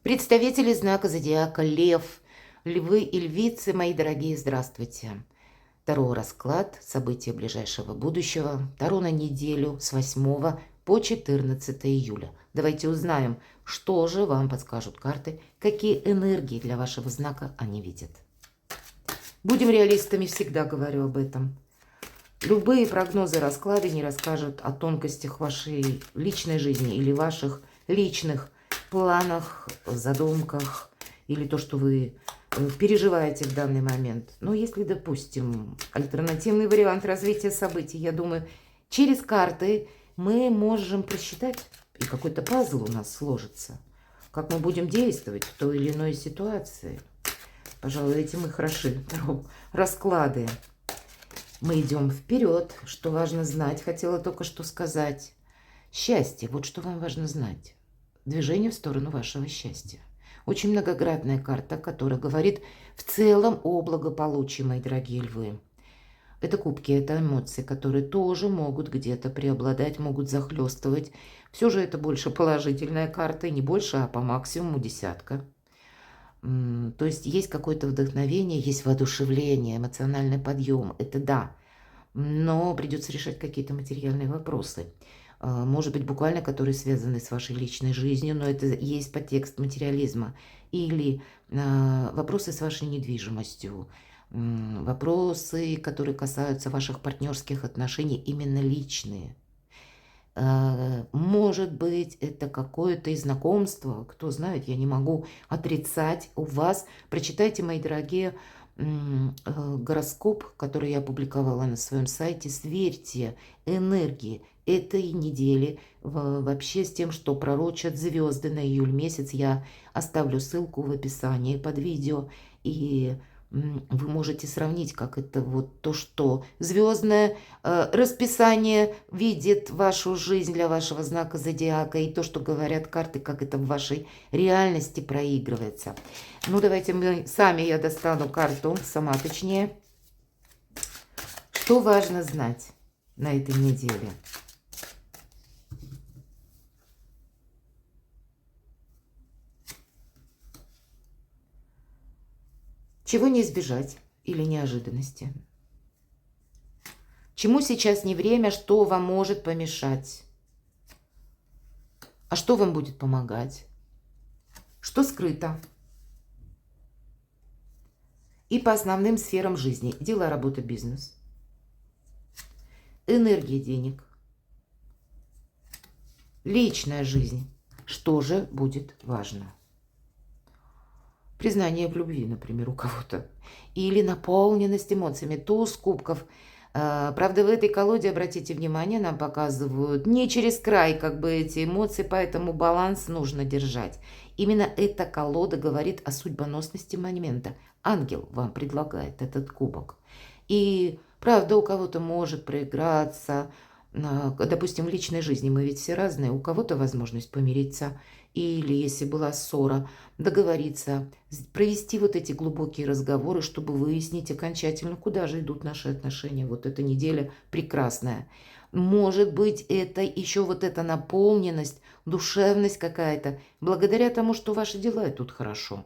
Представители знака зодиака Лев, львы и львицы, мои дорогие, здравствуйте. Таро расклад, события ближайшего будущего, Таро на неделю с 8 по 14 июля. Давайте узнаем, что же вам подскажут карты, какие энергии для вашего знака они видят. Будем реалистами, всегда говорю об этом. Любые прогнозы, расклады не расскажут о тонкостях вашей личной жизни или ваших личных планах, задумках или то, что вы переживаете в данный момент. Но если, допустим, альтернативный вариант развития событий, я думаю, через карты мы можем просчитать, и какой-то пазл у нас сложится, как мы будем действовать в той или иной ситуации. Пожалуй, этим и хороши расклады. Мы идем вперед, что важно знать, хотела только что сказать. Счастье, вот что вам важно знать. Движение в сторону вашего счастья. Очень многогранная карта, которая говорит в целом о благополучии, мои дорогие львы. Это кубки, это эмоции, которые тоже могут где-то преобладать, могут захлестывать. Все же это больше положительная карта, и не больше, а по максимуму десятка. То есть есть какое-то вдохновение, есть воодушевление, эмоциональный подъем. Это да, но придется решать какие-то материальные вопросы. Может быть, буквально, которые связаны с вашей личной жизнью, но это есть подтекст материализма. Или вопросы с вашей недвижимостью, вопросы, которые касаются ваших партнерских отношений, именно личные. Может быть, это какое-то из знакомства, кто знает, я не могу отрицать у вас. Прочитайте, мои дорогие, гороскоп, который я опубликовала на своем сайте. Сверьте энергии этой недели вообще с тем, что пророчат звезды на июль месяц. Я оставлю ссылку в описании под видео, и вы можете сравнить, как это вот то, что звездное расписание видит вашу жизнь для вашего знака зодиака, и то, что говорят карты, как это в вашей реальности проигрывается. Ну, давайте я достану карту, сама точнее. Что важно знать на этой неделе? Чего не избежать или неожиданности? Чему сейчас не время, что вам может помешать? А что вам будет помогать? Что скрыто? И по основным сферам жизни. Дела, работа, бизнес. Энергия денег. Личная жизнь. Что же будет важно? Признание в любви, например, у кого-то. Или наполненность эмоциями. Туз кубков. Правда, в этой колоде, обратите внимание, нам показывают не через край как бы эти эмоции, поэтому баланс нужно держать. Именно эта колода говорит о судьбоносности момента. Ангел вам предлагает этот кубок. И правда, у кого-то может проиграться, допустим, в личной жизни мы ведь все разные, у кого-то возможность помириться, или если была ссора, договориться, провести вот эти глубокие разговоры, чтобы выяснить окончательно, куда же идут наши отношения. Вот эта неделя прекрасная. Может быть, это еще вот эта наполненность, душевность какая-то, благодаря тому, что ваши дела идут хорошо.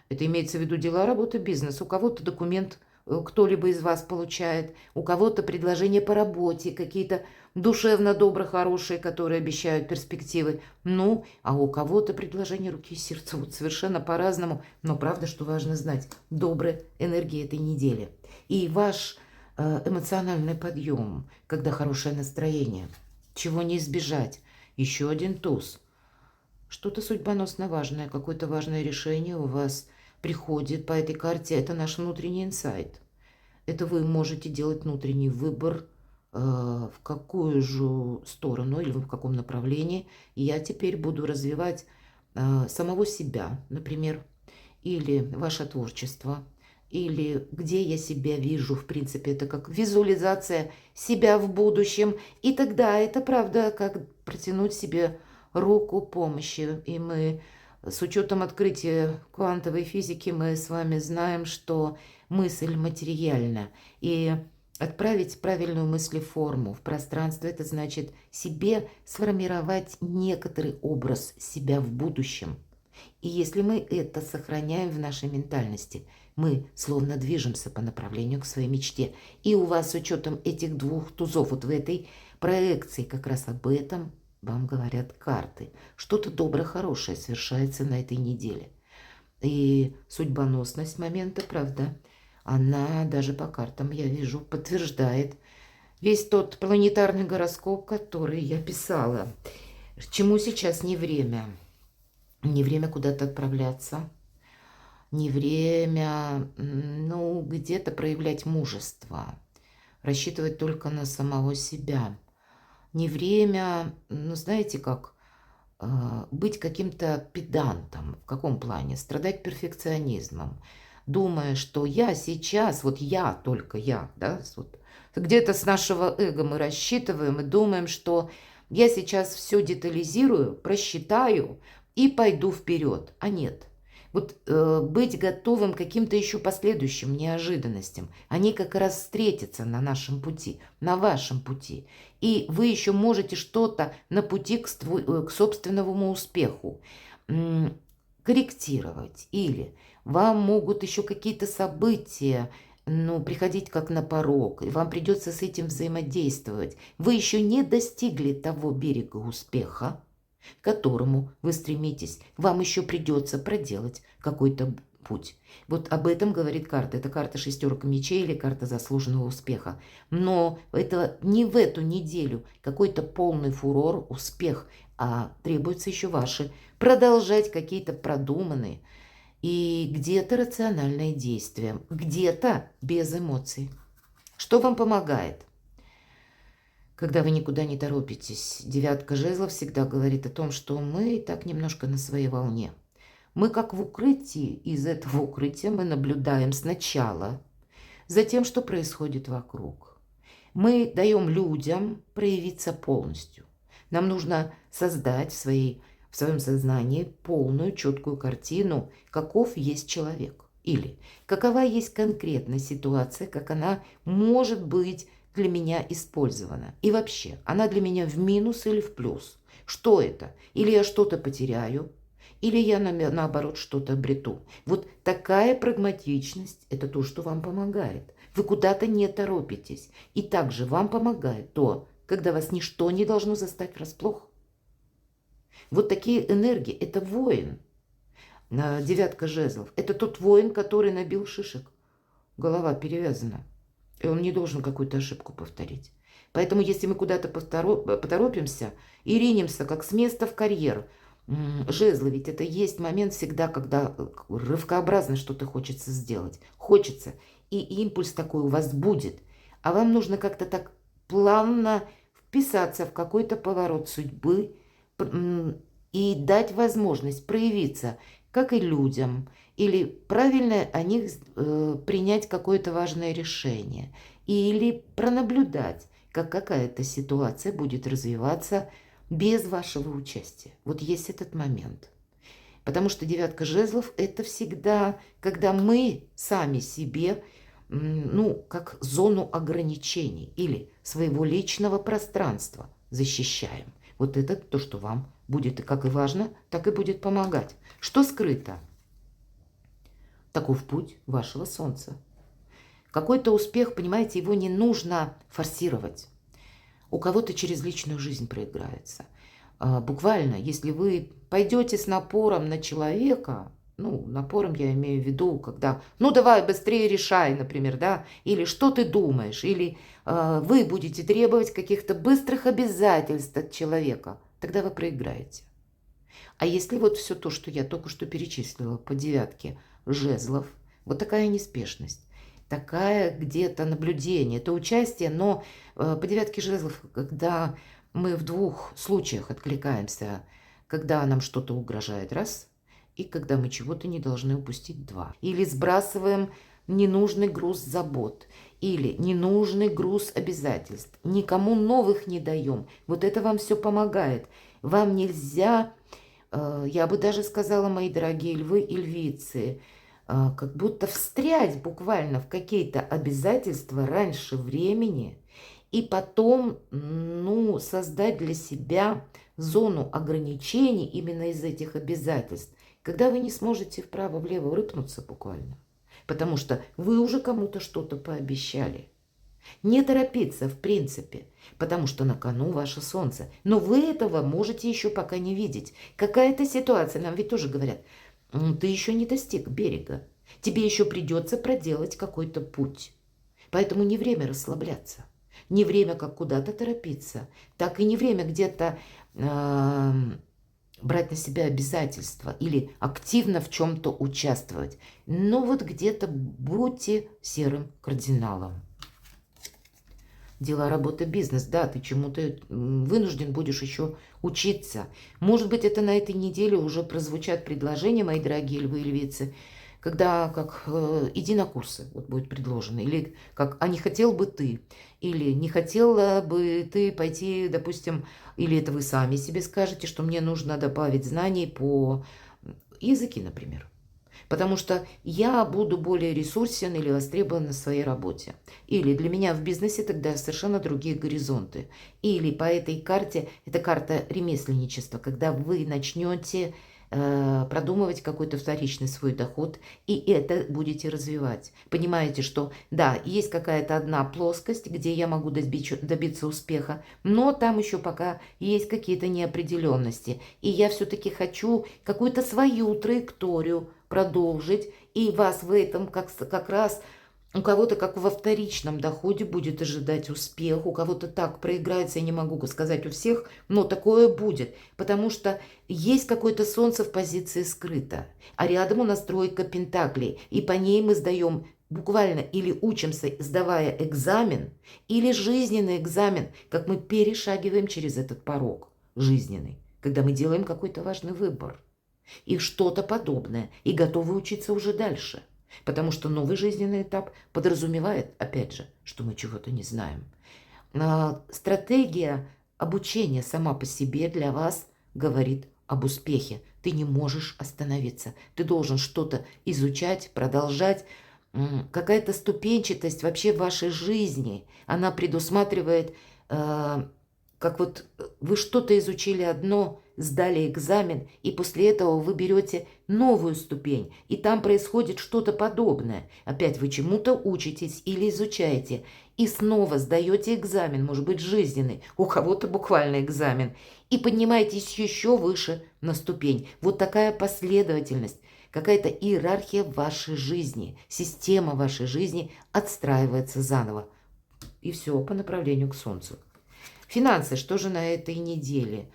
Это имеется в виду дела, работа, бизнес. У кого-то документ кто-либо из вас получает, у кого-то предложения по работе, какие-то душевно добрые, хорошие, которые обещают перспективы. Ну, а у кого-то предложение руки и сердца. Вот совершенно по-разному. Но правда, что важно знать, добрая энергия этой недели. И ваш эмоциональный подъем, когда хорошее настроение. Чего не избежать? Еще один туз. Что-то судьбоносно важное, какое-то важное решение у вас приходит по этой карте. Это наш внутренний инсайт. Это вы можете делать внутренний выбор, в какую же сторону или в каком направлении. И я теперь буду развивать самого себя, например, или ваше творчество, или где я себя вижу, в принципе, это как визуализация себя в будущем. И тогда это правда, как протянуть себе руку помощи. И мы с учетом открытия квантовой физики мы с вами знаем, что мысль материальна. И отправить правильную мыслеформу в пространство, это значит себе сформировать некоторый образ себя в будущем. И если мы это сохраняем в нашей ментальности, мы словно движемся по направлению к своей мечте. И у вас с учетом этих двух тузов, вот в этой проекции как раз об этом вам говорят карты. Что-то доброе, хорошее совершается на этой неделе. И судьбоносность момента, правда, она даже по картам, я вижу, подтверждает весь тот планетарный гороскоп, который я писала. Чему сейчас не время? Не время куда-то отправляться, не время, ну, где-то проявлять мужество, рассчитывать только на самого себя. Не время, ну, знаете как, быть каким-то педантом. В каком плане? Страдать перфекционизмом, думая, что я сейчас, вот я, только я, да, вот где-то с нашего эго мы рассчитываем и думаем, что я сейчас все детализирую, просчитаю и пойду вперед. А нет. Вот быть готовым к каким-то еще последующим неожиданностям. Они как раз встретятся на нашем пути, на вашем пути. И вы еще можете что-то на пути к собственному успеху корректировать. Или вам могут еще какие-то события, ну, приходить как на порог, и вам придется с этим взаимодействовать. Вы еще не достигли того берега успеха, к которому вы стремитесь. Вам еще придется проделать какой-то путь. Вот об этом говорит карта. Это карта шестерка мечей или карта заслуженного успеха. Но это не в эту неделю какой-то полный фурор, успех, а требуется еще ваши продолжать какие-то продуманные и где-то рациональные действия, где-то без эмоций. Что вам помогает? Когда вы никуда не торопитесь, девятка жезлов всегда говорит о том, что мы и так немножко на своей волне. Мы как в укрытии, из этого укрытия мы наблюдаем сначала за тем, что происходит вокруг. Мы даем людям проявиться полностью. Нам нужно создать в своем сознании полную, четкую картину, каков есть человек. Или какова есть конкретная ситуация, как она может быть для меня использована. И вообще, она для меня в минус или в плюс. Что это? Или я что-то потеряю, или я наоборот что-то обрету. Вот такая прагматичность – это то, что вам помогает. Вы куда-то не торопитесь. И также вам помогает то, когда вас ничто не должно застать врасплох. Вот такие энергии – это воин. Девятка жезлов – это тот воин, который набил шишек. Голова перевязана. И он не должен какую-то ошибку повторить. Поэтому, если мы куда-то поторопимся и ринемся, как с места в карьер, жезлы, ведь это есть момент всегда, когда рывкообразно что-то хочется сделать. Хочется. И импульс такой у вас будет. А вам нужно как-то так плавно вписаться в какой-то поворот судьбы и дать возможность проявиться, как и людям, или правильно о них принять какое-то важное решение, или пронаблюдать, как какая-то ситуация будет развиваться без вашего участия. Вот есть этот момент. Потому что девятка жезлов – это всегда, когда мы сами себе, ну, как зону ограничений или своего личного пространства защищаем. Вот это то, что вам будет как и важно, так и будет помогать. Что скрыто? Таков путь вашего солнца. Какой-то успех, понимаете, его не нужно форсировать. У кого-то через личную жизнь проиграется. Буквально, если вы пойдете с напором на человека, ну, напором я имею в виду, когда, ну, давай быстрее решай, например, да, или что ты думаешь, или вы будете требовать каких-то быстрых обязательств от человека, тогда вы проиграете. А если вот все то, что я только что перечислила по девятке жезлов, вот такая неспешность, такая где-то наблюдение, это участие, но по девятке жезлов, когда мы в двух случаях откликаемся, когда нам что-то угрожает, раз, и когда мы чего-то не должны упустить, два. Или сбрасываем ненужный груз забот, или ненужный груз обязательств, никому новых не даем. Вот это вам все помогает. Вам нельзя, я бы даже сказала, мои дорогие львы и львицы, как будто встрять буквально в какие-то обязательства раньше времени и потом, ну, создать для себя зону ограничений именно из этих обязательств, когда вы не сможете вправо-влево рыпнуться буквально, потому что вы уже кому-то что-то пообещали. Не торопиться, в принципе, потому что на кону ваше солнце. Но вы этого можете еще пока не видеть. Какая-то ситуация, нам ведь тоже говорят, ты еще не достиг берега. Тебе еще придется проделать какой-то путь. Поэтому не время расслабляться. Не время как куда-то торопиться. Так и не время где-то брать на себя обязательства или активно в чем-то участвовать. Но вот где-то будьте серым кардиналом. Дела, работа, бизнес. Да, ты чему-то вынужден будешь еще учиться. Может быть, это на этой неделе уже прозвучат предложения, мои дорогие львы и львицы, когда как иди на курсы, вот будет предложено, или как а не хотел бы ты, или не хотела бы ты пойти, допустим, или это вы сами себе скажете, что мне нужно добавить знаний по языки, например. Потому что я буду более ресурсен или востребован на своей работе. Или для меня в бизнесе тогда совершенно другие горизонты. Или по этой карте, это карта ремесленничества, когда вы начнете продумывать какой-то вторичный свой доход, и это будете развивать. Понимаете, что да, есть какая-то одна плоскость, где я могу добиться успеха, но там еще пока есть какие-то неопределенности. И я все-таки хочу какую-то свою траекторию продолжить, и вас в этом как раз у кого-то, как во вторичном доходе, будет ожидать успех, у кого-то так проиграется, я не могу сказать у всех, но такое будет, потому что есть какое-то солнце в позиции скрыто, а рядом у нас тройка пентаклей, и по ней мы сдаем буквально или учимся, сдавая экзамен, или жизненный экзамен, как мы перешагиваем через этот порог жизненный, когда мы делаем какой-то важный выбор. И что-то подобное, и готовы учиться уже дальше. Потому что новый жизненный этап подразумевает, опять же, что мы чего-то не знаем. Стратегия обучения сама по себе для вас говорит об успехе. Ты не можешь остановиться. Ты должен что-то изучать, продолжать. Какая-то ступенчатость вообще в вашей жизни, она предусматривает, как вот вы что-то изучили одно, сдали экзамен, и после этого вы берете новую ступень, и там происходит что-то подобное. Опять вы чему-то учитесь или изучаете, и снова сдаете экзамен, может быть, жизненный, у кого-то буквально экзамен, и поднимаетесь еще выше на ступень. Вот такая последовательность, какая-то иерархия в вашей жизни, система вашей жизни отстраивается заново. И все по направлению к Солнцу. Финансы, что же на этой неделе?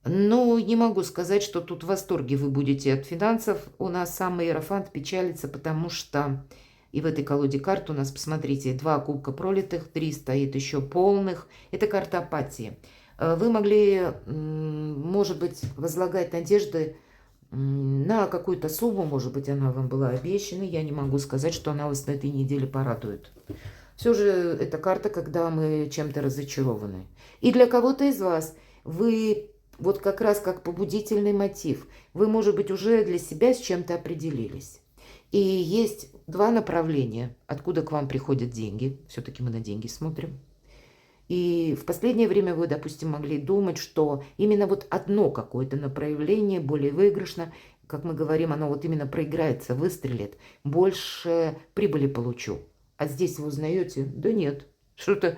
Ну, не могу сказать, что тут в восторге вы будете от финансов. У нас сам Иерофант печалится, потому что и в этой колоде карт у нас, посмотрите, 2 кубка пролитых, 3 стоит еще полных. Это карта апатии. Вы могли, может быть, возлагать надежды на какую-то сумму, может быть, она вам была обещана. Я не могу сказать, что она вас на этой неделе порадует. Все же это карта, когда мы чем-то разочарованы. И для кого-то из вас вы вот как раз как побудительный мотив. Вы, может быть, уже для себя с чем-то определились. И есть 2 направления, откуда к вам приходят деньги. Все-таки мы на деньги смотрим. И в последнее время вы, допустим, могли думать, что именно вот одно какое-то направление более выигрышно, как мы говорим, оно вот именно проиграется, выстрелит, больше прибыли получу. А здесь вы узнаете, да нет, что-то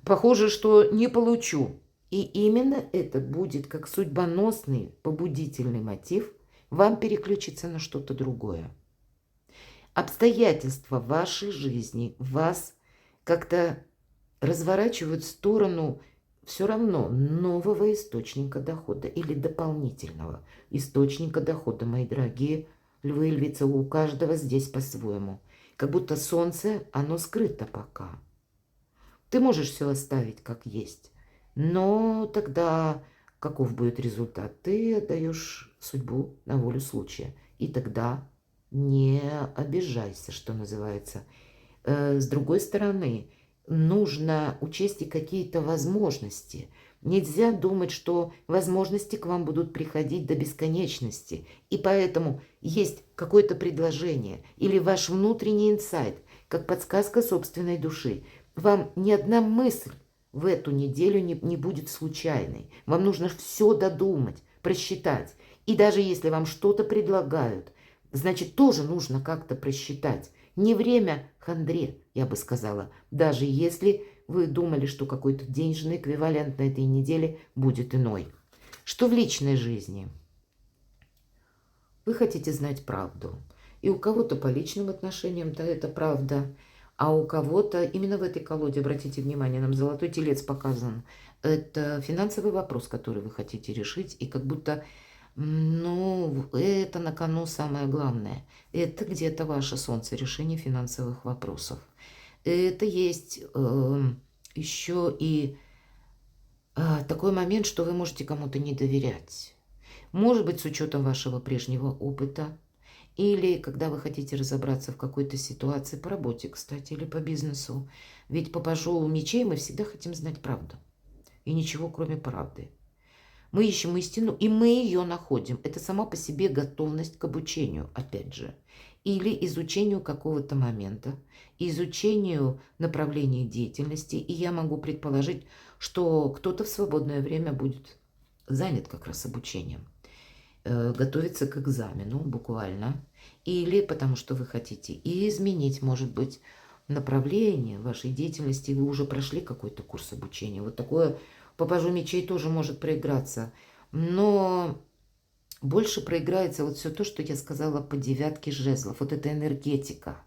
похоже, что не получу. И именно это будет как судьбоносный побудительный мотив вам переключиться на что-то другое. Обстоятельства вашей жизни вас как-то разворачивают в сторону все равно нового источника дохода или дополнительного источника дохода, мои дорогие львы и львицы, у каждого здесь по-своему. Как будто солнце, оно скрыто пока. Ты можешь все оставить как есть, но тогда каков будет результат? Ты отдаешь судьбу на волю случая. И тогда не обижайся, что называется. С другой стороны, нужно учесть и какие-то возможности. Нельзя думать, что возможности к вам будут приходить до бесконечности. И поэтому есть какое-то предложение или ваш внутренний инсайт, как подсказка собственной души. Вам ни одна мысль в эту неделю не будет случайной. Вам нужно все додумать, просчитать. И даже если вам что-то предлагают, значит, тоже нужно как-то просчитать. Не время хандре, я бы сказала, даже если вы думали, что какой-то денежный эквивалент на этой неделе будет иной. Что в личной жизни? Вы хотите знать правду. И у кого-то по личным отношениям-то это правда, а у кого-то, именно в этой колоде, обратите внимание, нам золотой телец показан, это финансовый вопрос, который вы хотите решить, и как будто, ну, это на кону самое главное. Это где-то ваше солнце, решение финансовых вопросов. Это есть еще и такой момент, что вы можете кому-то не доверять. Может быть, с учетом вашего прежнего опыта, или когда вы хотите разобраться в какой-то ситуации по работе, кстати, или по бизнесу. Ведь по пажу мечей мы всегда хотим знать правду. И ничего, кроме правды. Мы ищем истину, и мы ее находим. Это сама по себе готовность к обучению, опять же. Или изучению какого-то момента, изучению направления деятельности. И я могу предположить, что кто-то в свободное время будет занят как раз обучением. Готовиться к экзамену буквально. Или потому что вы хотите и изменить, может быть, направление вашей деятельности. Вы уже прошли какой-то курс обучения. Вот такое по пажу мечей тоже может проиграться. Но больше проиграется вот все то, что я сказала по девятке жезлов. Вот эта энергетика.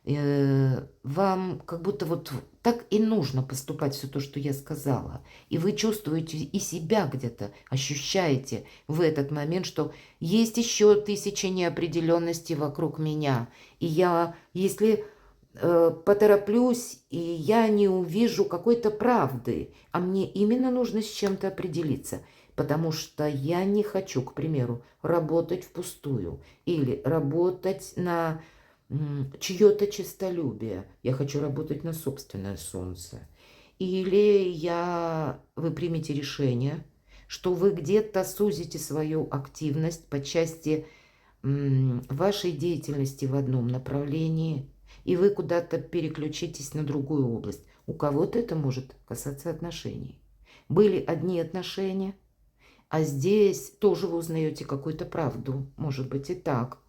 Вам как будто вот так и нужно поступать, все то, что я сказала. И вы чувствуете и себя где-то, ощущаете в этот момент, что есть еще 1000 неопределенностей вокруг меня. И я, если потороплюсь, и я не увижу какой-то правды, а мне именно нужно с чем-то определиться, потому что я не хочу, к примеру, работать впустую или работать на чье-то честолюбие. Я хочу работать на собственное солнце. Или вы примете решение, что вы где-то сузите свою активность по части вашей деятельности в одном направлении, и вы куда-то переключитесь на другую область. У кого-то это может касаться отношений. Были одни отношения, а здесь тоже вы узнаете какую-то правду. Может быть и так.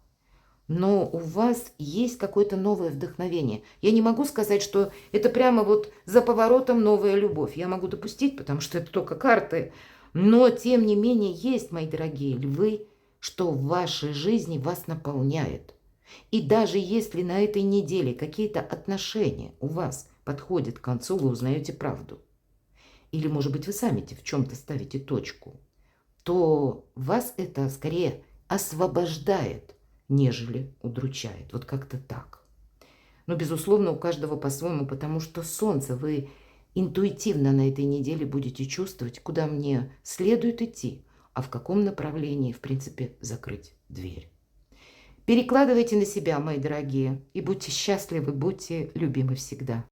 Но у вас есть какое-то новое вдохновение. Я не могу сказать, что это прямо вот за поворотом новая любовь. Я могу допустить, потому что это только карты. Но, тем не менее, есть, мои дорогие львы, что в вашей жизни вас наполняет. И даже если на этой неделе какие-то отношения у вас подходят к концу, вы узнаете правду. Или, может быть, вы сами в чем-то ставите точку, то вас это скорее освобождает, нежели удручает. Вот как-то так. Но, безусловно, у каждого по-своему, потому что солнце вы интуитивно на этой неделе будете чувствовать, куда мне следует идти, а в каком направлении, в принципе, закрыть дверь. Перекладывайте на себя, мои дорогие, и будьте счастливы, будьте любимы всегда.